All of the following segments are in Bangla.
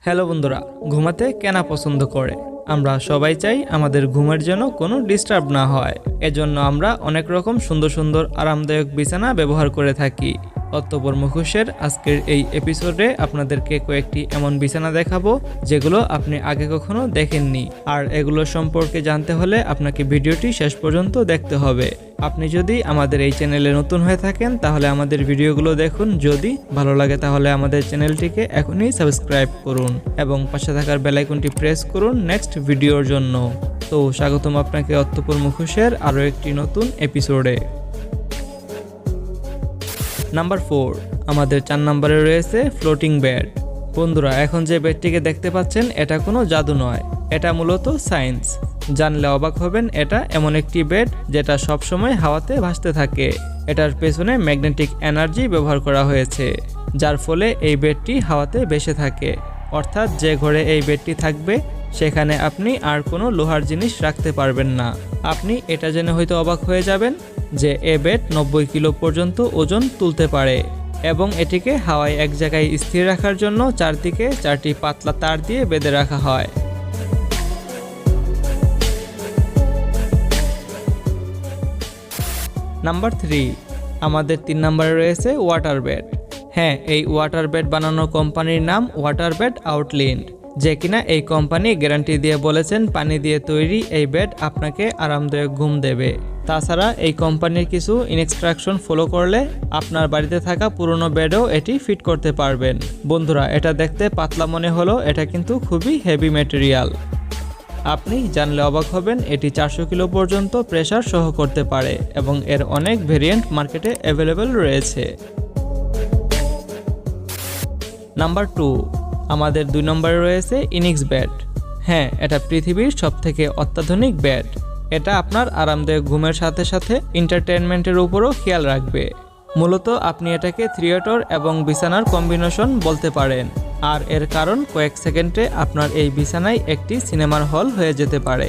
হ্যালো বন্ধুরা, ঘুমাতে কেনা পছন্দ করে? আমরা সবাই চাই আমাদের ঘুমের যেন কোনো ডিস্টার্ব না হয়। এজন্য আমরা অনেক রকম সুন্দর সুন্দর আরামদায়ক বিছানা ব্যবহার করে থাকি। অতঃপর মুখোশের আজকের এই এপিসোডে আপনাদেরকে কয়েকটি এমন বিছানা দেখাবো যেগুলো আপনি আগে কখনো দেখেননি। আর এগুলো সম্পর্কে জানতে হলে আপনাকে ভিডিওটি শেষ পর্যন্ত দেখতে হবে। আপনি যদি আমাদের এই চ্যানেলে নতুন হয়ে থাকেন তাহলে আমাদের ভিডিওগুলো দেখুন, যদি ভালো লাগে তাহলে আমাদের চ্যানেলটিকে এখনই সাবস্ক্রাইব করুন এবং পাশে থাকার বেল আইকনটি প্রেস করুন নেক্সট ভিডিওর জন্য। তো স্বাগতম আপনাকে অতঃপর মুখোশের আরও একটি নতুন এপিসোডে। নাম্বার 4, আমাদের 4 নম্বরে রয়েছে ফ্লোটিং বেড। বন্ধুরা, এখন যে বেডটিকে দেখতে পাচ্ছেন এটা কোনো জাদু নয়, এটা মূলত সায়েন্স। জানলে অবাক হবেন, এটা এমন একটি বেড যেটা সবসময় হাওয়াতে ভাসতে থাকে। এটার পেছনে ম্যাগনেটিক এনার্জি ব্যবহার করা হয়েছে, যার ফলে এই বেডটি হাওয়াতে ভেসে থাকে। অর্থাৎ যে ঘরে এই বেডটি থাকবে সেখানে আপনি আর কোনো লোহার জিনিস রাখতে পারবেন না। আপনি এটা জেনে হয়তো অবাক হয়ে যাবেন যে এ বেড 90 কিলো পর্যন্ত ওজন তুলতে পারে এবং এটিকে হাওয়ায় এক জায়গায় স্থির রাখার জন্য চারদিকে 4টি পাতলা তার দিয়ে বেঁধে রাখা হয়। নাম্বার 3, আমাদের 3 নম্বরে রয়েছে ওয়াটার বেড। হ্যাঁ, এই ওয়াটার বেড বানানোর কোম্পানির নাম ওয়াটার বেড আউটল্যান্ড, যে কিনা এই কোম্পানি গ্যারান্টি দিয়ে বলেছেন পানি দিয়ে তৈরি এই বেড আপনাকে আরামদায়ক ঘুম দেবে। তাছাড়া এই কোম্পানির কিছু ইনস্ট্রাকশন ফলো করলে আপনার বাড়িতে থাকা পুরনো বেডেও এটি ফিট করতে পারবেন। বন্ধুরা, এটা দেখতে পাতলা মনে হলো, এটা কিন্তু খুবই হেভি ম্যাটেরিয়াল। আপনি জানলে অবাক হবেন, এটি 400 কিলো পর্যন্ত প্রেসার সহ করতে পারে এবং এর অনেক ভেরিয়েন্ট মার্কেটে অ্যাভেলেবেল রয়েছে। নাম্বার 2, আমাদের 2 নম্বরে রয়েছে ইনিক্স বেড। হ্যাঁ, এটা পৃথিবীর সবথেকে অত্যাধুনিক বেড। এটা আপনার আরামদায়ক ঘুমের সাথে সাথে এন্টারটেইনমেন্টের উপরও খেয়াল রাখবে। মূলত আপনি এটাকে থিয়েটার এবং বিছানার কম্বিনেশন বলতে পারেন। আর এর কারণ, কয়েক সেকেন্ডে আপনার এই বিছানায় একটি সিনেমার হল হয়ে যেতে পারে।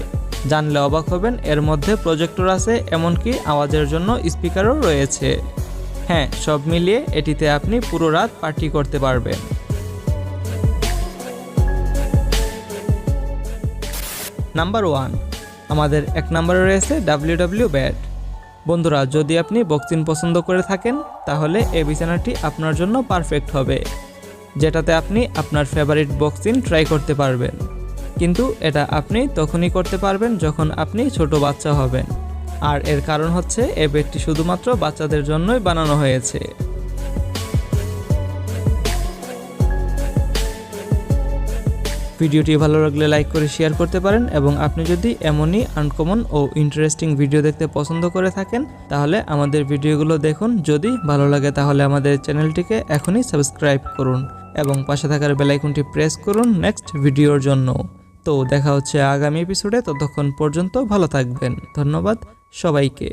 জানলে অবাক হবেন, এর মধ্যে প্রজেক্টর আছে, এমনকি আওয়াজের জন্য স্পিকারও রয়েছে। হ্যাঁ, সব মিলিয়ে এটিতে আপনি পুরো রাত পার্টি করতে পারবেন। নাম্বার 1, আমাদের 1 নম্বরে রয়েছে WW বেড। বন্ধুরা, যদি আপনি বক্সিং পছন্দ করে থাকেন তাহলে এই বিছানাটি আপনার জন্য পারফেক্ট হবে, যেটাতে আপনি আপনার ফেভারিট বক্সিং ট্রাই করতে পারবেন। কিন্তু এটা আপনি তখনই করতে পারবেন যখন আপনি ছোট বাচ্চা হবেন। আর এর কারণ হচ্ছে এই বেডটি শুধুমাত্র বাচ্চাদের জন্যই বানানো হয়েছে। ভিডিওটি ভালো লাগলে লাইক করে শেয়ার করতে পারেন এবং আপনি যদি এমনই আনকমন ও ইন্টারেস্টিং ভিডিও দেখতে পছন্দ করে থাকেন তাহলে আমাদের ভিডিওগুলো দেখুন। যদি ভালো লাগে তাহলে আমাদের চ্যানেলটিকে এখনই সাবস্ক্রাইব করুন এবং পাশে থাকার বেল আইকনটি প্রেস করুন নেক্সট ভিডিওর জন্য। তো দেখা হচ্ছে আগামী এপিসোডে, ততক্ষণ পর্যন্ত ভালো থাকবেন। ধন্যবাদ সবাইকে।